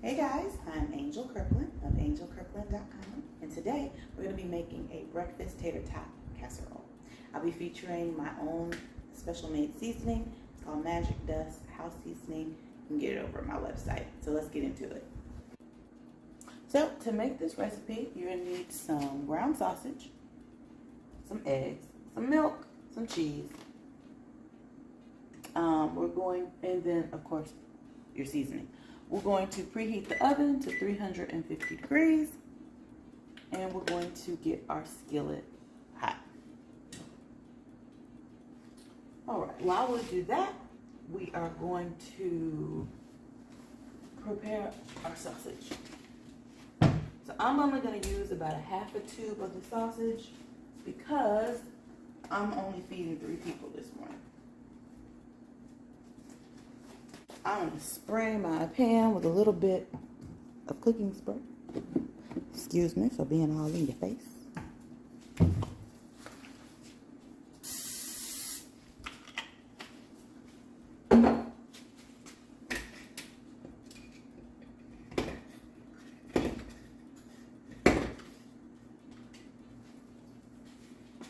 Hey guys, I'm Angel Kirkland of angelkirkland.com, and today we're going to be making a breakfast tater tot casserole. I'll be featuring my own special made seasoning. It's called Magic Dust House Seasoning. You can get it over at my website. So let's get into it. So to make this recipe, you're going to need some ground sausage, some eggs, some milk, some cheese. And then of course your seasoning. We're going to preheat the oven to 350 degrees, and we're going to get our skillet hot. All right, while we do that, we are going to prepare our sausage. So I'm only going to use about a half a tube of the sausage because I'm only feeding 3 people this morning. I'm going to spray my pan with a little bit of cooking spray. Excuse me for being all in your face.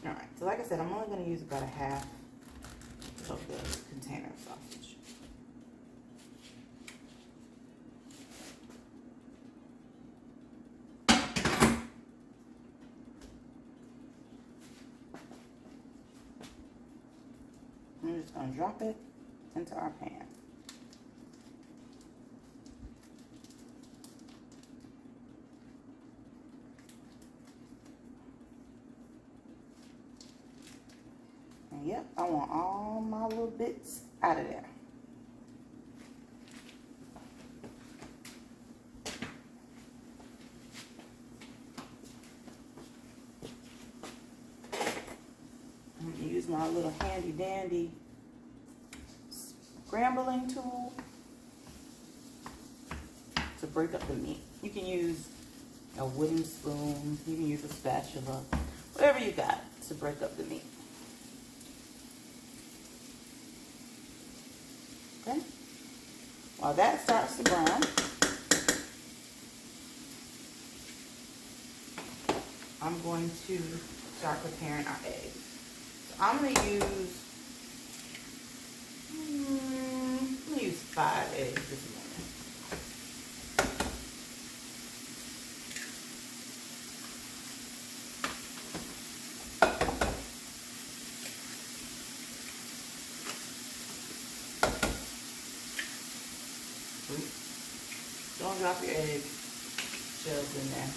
Alright, so like I said, I'm only going to use about a half of the container of sausage. I'm just going to drop it into our pan. And yep, I want all my little bits out of there. I'm going to use my little handy dandy scrambling tool to break up the meat. You can use a wooden spoon, you can use a spatula, whatever you got to break up the meat. Okay? While that starts to brown, I'm going to start preparing our eggs. So I'm going to use 5 eggs this morning. Don't drop your egg shells in there.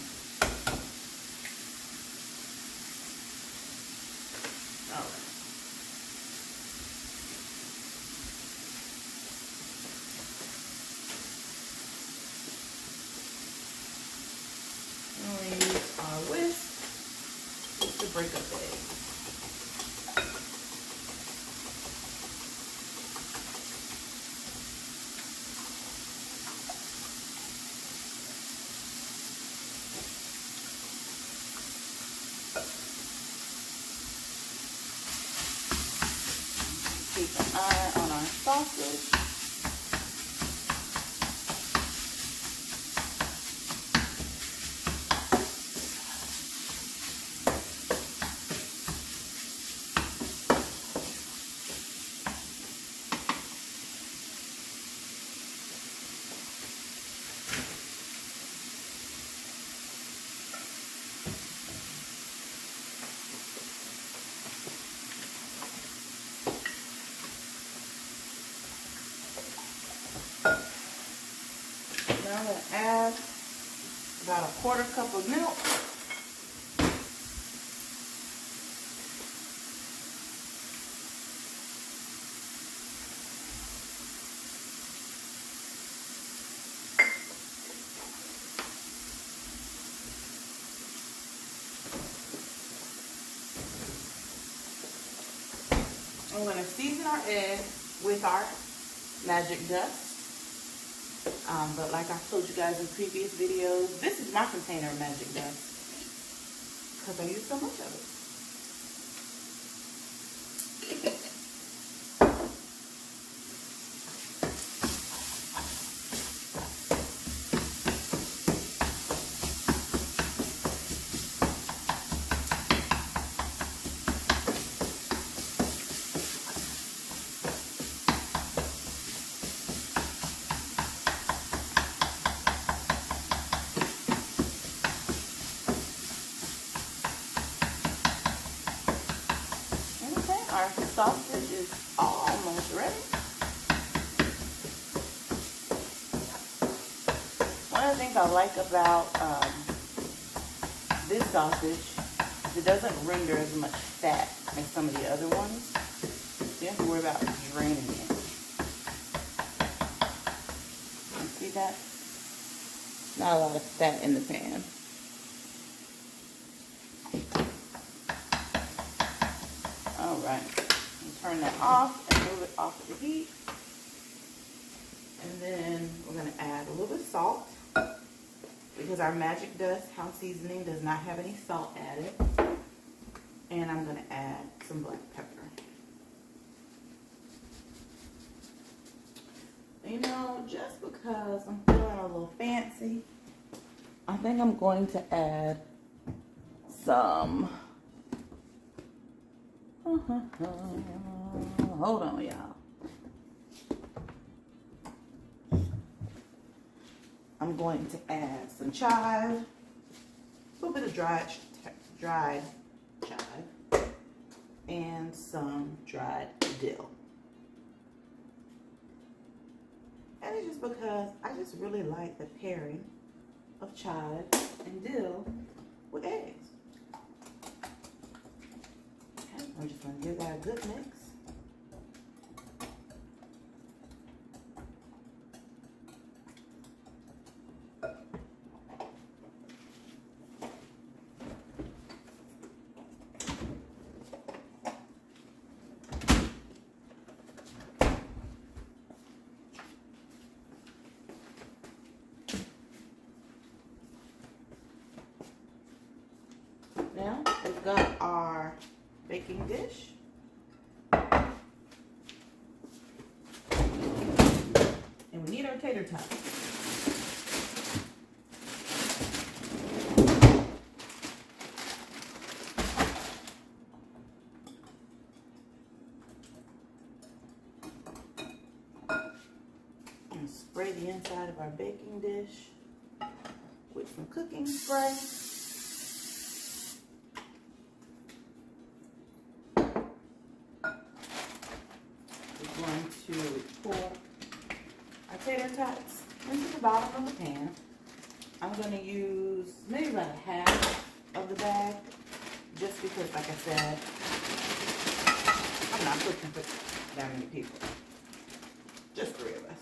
All right. I'm going to use our whisk just to break up the eggs. Keep an eye on our sausage. Now I'm going to add about a 1/4 cup of milk. I'm going to season our eggs with our Magic Dust. But like I told you guys in previous videos, this is my container of Magic Dust because I use so much of it. our sausage is almost ready. One of the things I like about this sausage is it doesn't render as much fat as some of the other ones. So you don't have to worry about draining it. You see that? Not a lot of fat in the pan. All right, turn that off and move it off of the heat. And then we're gonna add a little bit of salt because our magic dust house seasoning does not have any salt added. And I'm gonna add some black pepper. You know, just because I'm feeling a little fancy, I think I'm going to add some, hold on y'all. I'm going to add some chive, a little bit of dried chive, and some dried dill. And it's just because I just really like the pairing of chive and dill with eggs. Okay, I'm just going to give that a good mix. Now we've got our baking dish. And we need our tater tots. And spray the inside of our baking dish with some cooking spray. To pour our tater tots into the bottom of the pan. I'm going to use maybe about a half of the bag, just because, like I said, I'm not cooking for that many people. Just 3 of us.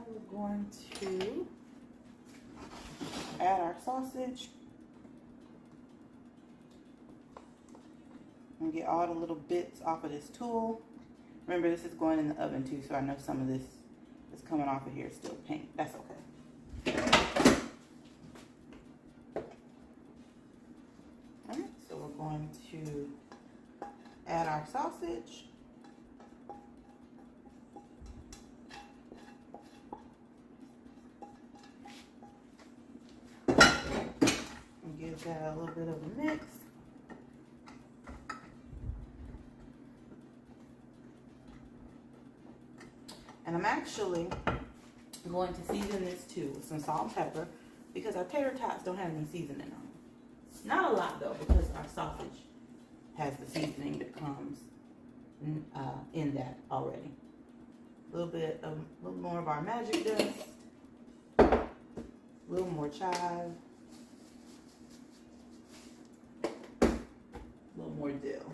We're going to add our sausage and get all the little bits off of this tool. Remember, this is going in the oven too, so I know some of this is coming off of here still pink. That's okay. All right, so we're going to add our sausage. Give that a little bit of a mix. And I'm actually going to season this too with some salt and pepper because our tater tots don't have any seasoning on them. Not a lot though, because our sausage has the seasoning that comes in that already. A little more of our magic dust, a little more chive, a little more dill.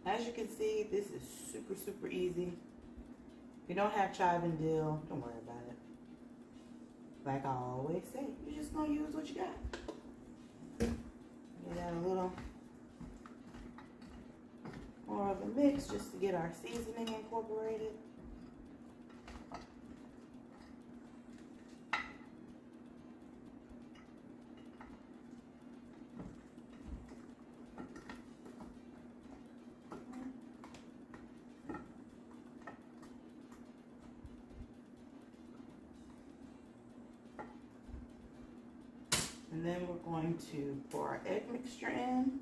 As you can see, this is super, super easy. If you don't have chive and dill, don't worry about it. Like I always say, you're just gonna use what you got. Get that a little more of a mix just to get our seasoning incorporated. And And then we're going to pour our egg mixture in.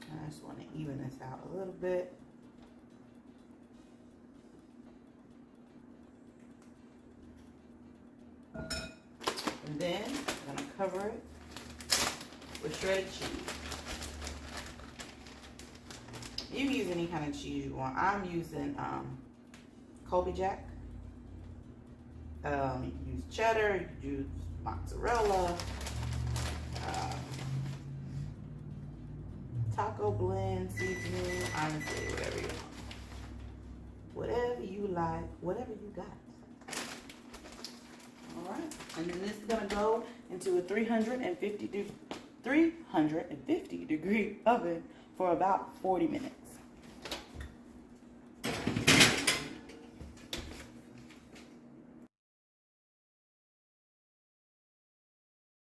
I just want to even this out a little bit. And then I'm going to cover it with shredded cheese. You can use any kind of cheese you want. I'm using Colby Jack. You can use cheddar, you can use mozzarella, taco blend, seasoning, honestly, whatever you want. Whatever you like, whatever you got. All right, and then this is gonna go into a 350 degree oven for about 40 minutes.